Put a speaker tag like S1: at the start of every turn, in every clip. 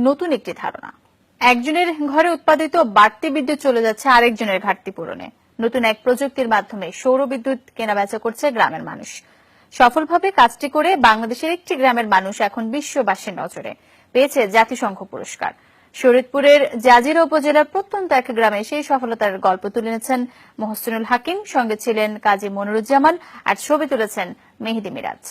S1: নতুন একটি ধারণা। একজনের ঘরে উৎপাদিত বাড়তি বিদ্যুৎ চলে যাচ্ছে আরেকজনের ঘাটতি পূরণে। নতুন এক প্রযুক্তির মাধ্যমে সৌর বিদ্যুৎ কেনাবেচা করছে গ্রামের মানুষ। সফলভাবে কাজটি করে বাংলাদেশের একটি গ্রামের মানুষ এখন বিশ্ববাসীর নজরে পেয়েছে জাতিসংঘ পুরস্কার। শরীয়তপুরের জাজিরা উপজেলার প্রত্যন্ত এক গ্রামে সেই সফলতার গল্প তুলে এনেছেন মোহসিনুল হাকিম, সঙ্গে ছিলেন কাজী মনিরুজ্জামান, আর ছবি তুলেছেন মেহেদি মিরাজ।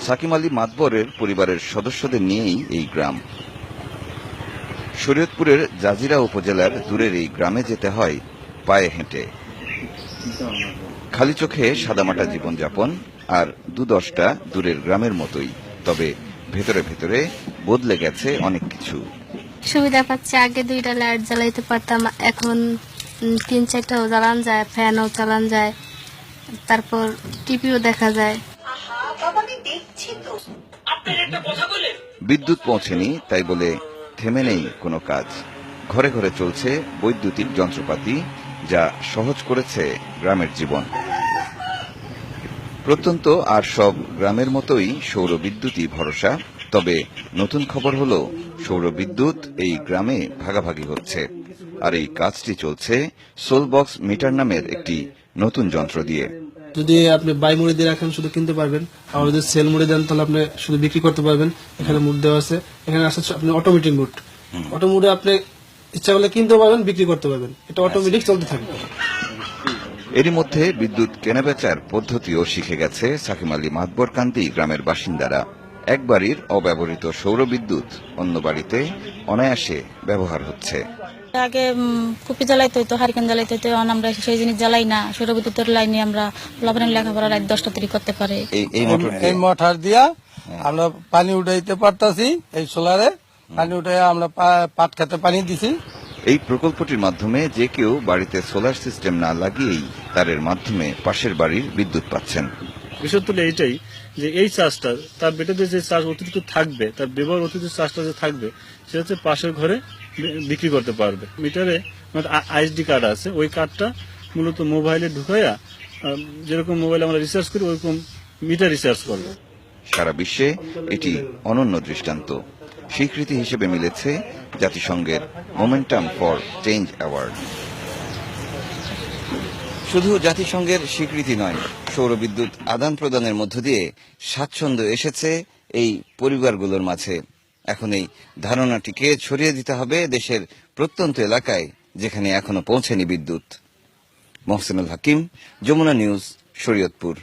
S2: সাকিম আলী মাতবরের পরিবারের সদস্যদের নিয়েই এই গ্রাম। শরীয়তপুরের জাজিরা উপজেলার দূরের এই গ্রামে যেতে হয় পায়ে হেঁটে। খালি চোখে সাদামাটা জীবনযাপন, আর ২-১০টা দূরের গ্রামের মতোই, তবে ভেতরে ভেতরে বদলে গেছে অনেক কিছু।
S3: সুবিধা পাচ্ছে, আগে 2টা লাইট জ্বালাইতে পারতাম, এখন 3-4টাও জ্বালান যায়, ফ্যানও চালান যায়, তারপর টিভিও দেখা যায়।
S2: বিদ্যুৎ পৌঁছেনি তাই বলে থেমে নেই কোনো কাজ। ঘরে ঘরে চলছে বৈদ্যুতিক যন্ত্রপাতি, যা সহজ করেছে গ্রামের জীবন। প্রত্যন্ত আর সব গ্রামের মতোই সৌর বিদ্যুৎই ভরসা। তবে নতুন খবর হলো, সৌর বিদ্যুৎ এই গ্রামে ভাগাভাগি হচ্ছে, আর এই কাজটি চলছে সোলবক্স মিটার নামের একটি নতুন যন্ত্র দিয়ে।
S4: যদি আপনি বাই মুড়ে দিয়ে রাখেন শুধু কিনতে পারবেন, আর যদি সেল মুড়ে দেন তাহলে আপনি শুধু বিক্রি করতে পারবেন। এখানে মুড দেওয়া আছে, এখানে আছে আপনি অটোমেটিক মুড। অটো মুডে আপনি ইচ্ছা করলে কিনতে পারবেন, বিক্রি করতে পারবেন, এটা অটোমেটিক চলতে থাকবে।
S2: এরই মধ্যে বিদ্যুৎ কেনাবেচার পদ্ধতিও শিখে গেছে সাকিম আলী মাতবরকান্দি গ্রামের বাসিন্দারা। এক বাড়ির অব্যবহৃত সৌর বিদ্যুৎ অন্য বাড়িতে অনায়াসে ব্যবহার হচ্ছে।
S5: আগে কুপি জ্বালাইতে হইতো, হারিকেন জ্বালাইতে হইতো, আমরা সেই জিনিস জ্বালাই না। সৌর বিদ্যুতের লাইনে আমরা পোলাপানের লেখাপড়া রাত 10টা তৈরি করতে পারে।
S6: এই মোটর দিয়া আমরা পানি উঠাইতে পারতাছি। এই সোলারে পানি উঠাই আমরা পাট খেতে পানি দিছি।
S2: এই প্রকল্পটির মাধ্যমে যে কেউ বাড়িতে সোলার সিস্টেম না লাগিয়েই তারের মাধ্যমে পাশের বাড়ির বিদ্যুৎ পাচ্ছেন।
S7: বিষয় তো এইটাই যে এই চার্জটা তার বেটাতে যে চার্জ অতিরিক্ত থাকবে, তার ব্যবহার অতিরিক্ত চার্জটা যে থাকবে, সেটা হচ্ছে পাশের ঘরে বিক্রি করতে পারবে। মিটারে আইএসডি কার্ড আছে, ওই কার্ডটা মূলত মোবাইলে ঢুকাইয়া, যেরকম মোবাইলে আমরা রিচার্জ করি ওইরকম মিটার রিচার্জ করবে।
S2: সারা বিশ্বে এটি অনন্য দৃষ্টান্ত। স্বীকৃতি হিসেবে মিলেছে জাতিসংঘের মোমেন্টাম ফর চেঞ্জ অ্যাওয়ার্ড। শুধু জাতিসংঘের স্বীকৃতি নয়, সৌর বিদ্যুৎ আদান প্রদানের মধ্য দিয়ে স্বাচ্ছন্দ্য এসেছে এই পরিবারগুলোর মাঝে। এখন এই ধারণাটিকে ছড়িয়ে দিতে হবে দেশের প্রত্যন্ত এলাকায়, যেখানে এখনো পৌঁছেনি বিদ্যুৎ। মোহসিনুল হাকিম, যমুনা নিউজ, শরীয়তপুর।